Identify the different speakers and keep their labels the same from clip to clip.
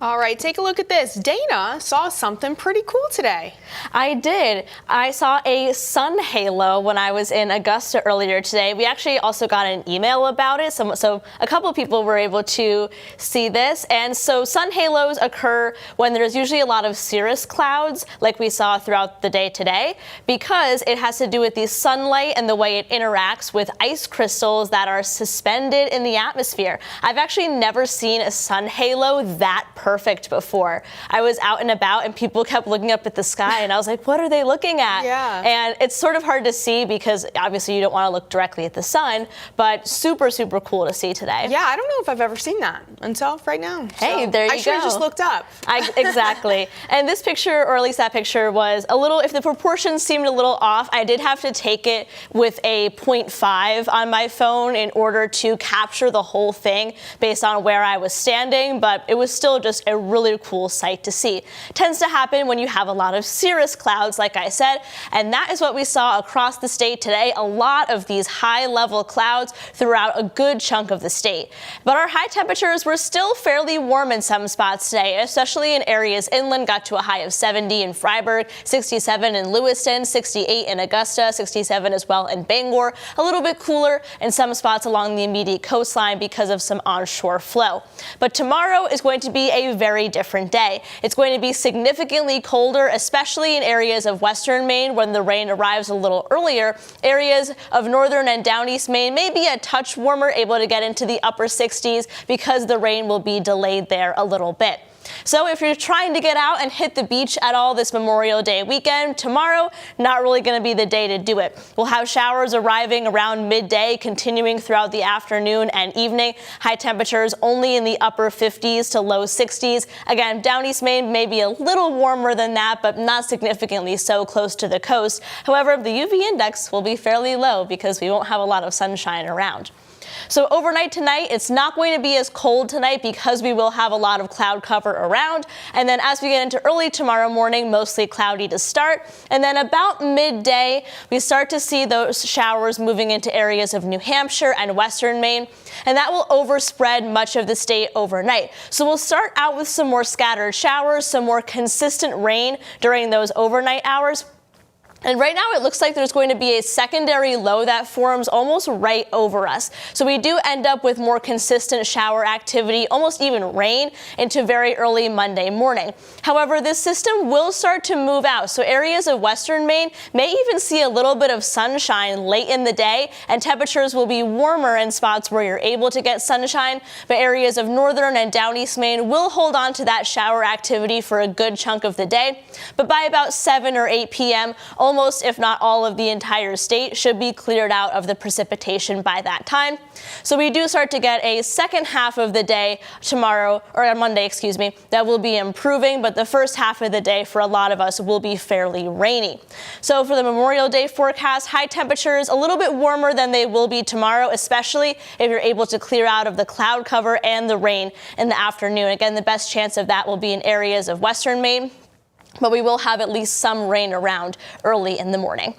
Speaker 1: All right, take a look at this. Dana saw something pretty cool today.
Speaker 2: I did. I saw a sun halo when I was in Augusta earlier today. We actually also got an email about it, so a couple of people were able to see this. And so sun halos occur when there's usually a lot of cirrus clouds, like we saw throughout the day today, because it has to do with the sunlight and the way it interacts with ice crystals that are suspended in the atmosphere. I've actually never seen a sun halo that perfect before. I was out and about and people kept looking up at the sky and I was like, what are they looking at?
Speaker 1: Yeah.
Speaker 2: And it's sort of hard to see because obviously you don't want to look directly at the sun, but super, super cool to see today.
Speaker 1: Yeah, I don't know if I've ever seen that until right now.
Speaker 2: Hey, there you go.
Speaker 1: I should have just looked up.
Speaker 2: Exactly. And this picture, or at least that picture, was a little, if the proportions seemed a little off, I did have to take it with a 0.5 on my phone in order to capture the whole thing based on where I was standing, but it was still just a really cool sight to see. Tends to happen when you have a lot of cirrus clouds, like I said, and that is what we saw across the state today. A lot of these high-level clouds throughout a good chunk of the state. But our high temperatures were still fairly warm in some spots today, especially in areas inland. Got to a high of 70 in Freiburg, 67 in Lewiston, 68 in Augusta, 67 as well in Bangor. A little bit cooler in some spots along the immediate coastline because of some onshore flow. But tomorrow is going to be a very different day. It's going to be significantly colder, especially in areas of western Maine when the rain arrives a little earlier. Areas of northern and down east Maine may be a touch warmer, able to get into the upper 60s because the rain will be delayed there a little bit. So if you're trying to get out and hit the beach at all this Memorial Day weekend, tomorrow, not really going to be the day to do it. We'll have showers arriving around midday, continuing throughout the afternoon and evening. High temperatures only in the upper 50s to low 60s. Again, down east Maine may be a little warmer than that, but not significantly so close to the coast. However, the UV index will be fairly low because we won't have a lot of sunshine around. So overnight tonight, it's not going to be as cold tonight because we will have a lot of cloud cover around. And then as we get into early tomorrow morning, mostly cloudy to start. And then about midday, we start to see those showers moving into areas of New Hampshire and western Maine. And that will overspread much of the state overnight. So we'll start out with some more scattered showers, some more consistent rain during those overnight hours. And right now it looks like there's going to be a secondary low that forms almost right over us. So we do end up with more consistent shower activity, almost even rain, into very early Monday morning. However, this system will start to move out. So areas of western Maine may even see a little bit of sunshine late in the day, and temperatures will be warmer in spots where you're able to get sunshine. But areas of northern and down east Maine will hold on to that shower activity for a good chunk of the day. But by about 7 or 8 p.m., almost, if not all, of the entire state should be cleared out of the precipitation by that time. So we do start to get a second half of the day tomorrow, or on Monday, excuse me, that will be improving, but the first half of the day for a lot of us will be fairly rainy. So for the Memorial Day forecast, high temperatures a little bit warmer than they will be tomorrow, especially if you're able to clear out of the cloud cover and the rain in the afternoon. Again, the best chance of that will be in areas of western Maine, but we will have at least some rain around early in the morning.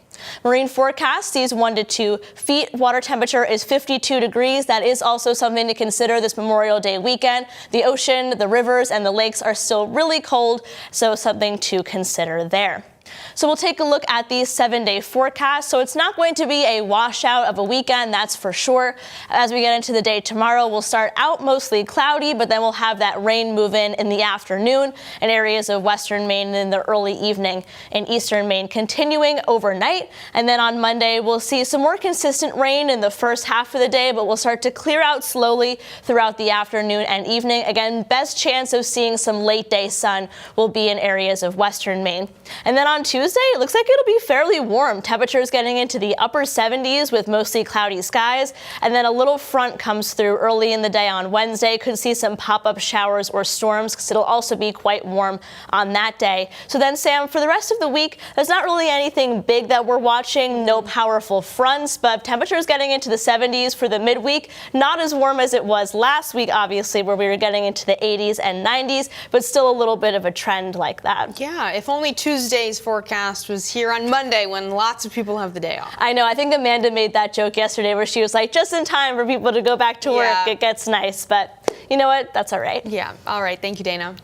Speaker 2: Marine forecast sees 1 to 2 feet. Water temperature is 52 degrees. That is also something to consider this Memorial Day weekend. The ocean, the rivers, and the lakes are still really cold, so something to consider there. So we'll take a look at the 7-day forecast. So it's not going to be a washout of a weekend, that's for sure. As we get into the day tomorrow, we'll start out mostly cloudy, but then we'll have that rain move in the afternoon in areas of western Maine and in the early evening in eastern Maine, continuing overnight. And then on Monday, we'll see some more consistent rain in the first half of the day, but we'll start to clear out slowly throughout the afternoon and evening. Again, best chance of seeing some late day sun will be in areas of western Maine. And then on Tuesday, it looks like it'll be fairly warm. Temperatures getting into the upper 70s with mostly cloudy skies. And then a little front comes through early in the day on Wednesday. Could see some pop-up showers or storms because it'll also be quite warm on that day. So then, Sam, for the rest of the week, there's not really anything big that we're watching. No powerful fronts, but temperatures getting into the 70s for the midweek. Not as warm as it was last week, obviously, where we were getting into the 80s and 90s, but still a little bit of a trend like that.
Speaker 1: Yeah, if only Tuesday's forecast was here on Monday when lots of people have the day off.
Speaker 2: I know. I think Amanda made that joke yesterday where she was like, just in time for people to go back to work. It gets nice, but you know what? That's all right.
Speaker 1: Yeah. All right. Thank you, Dana.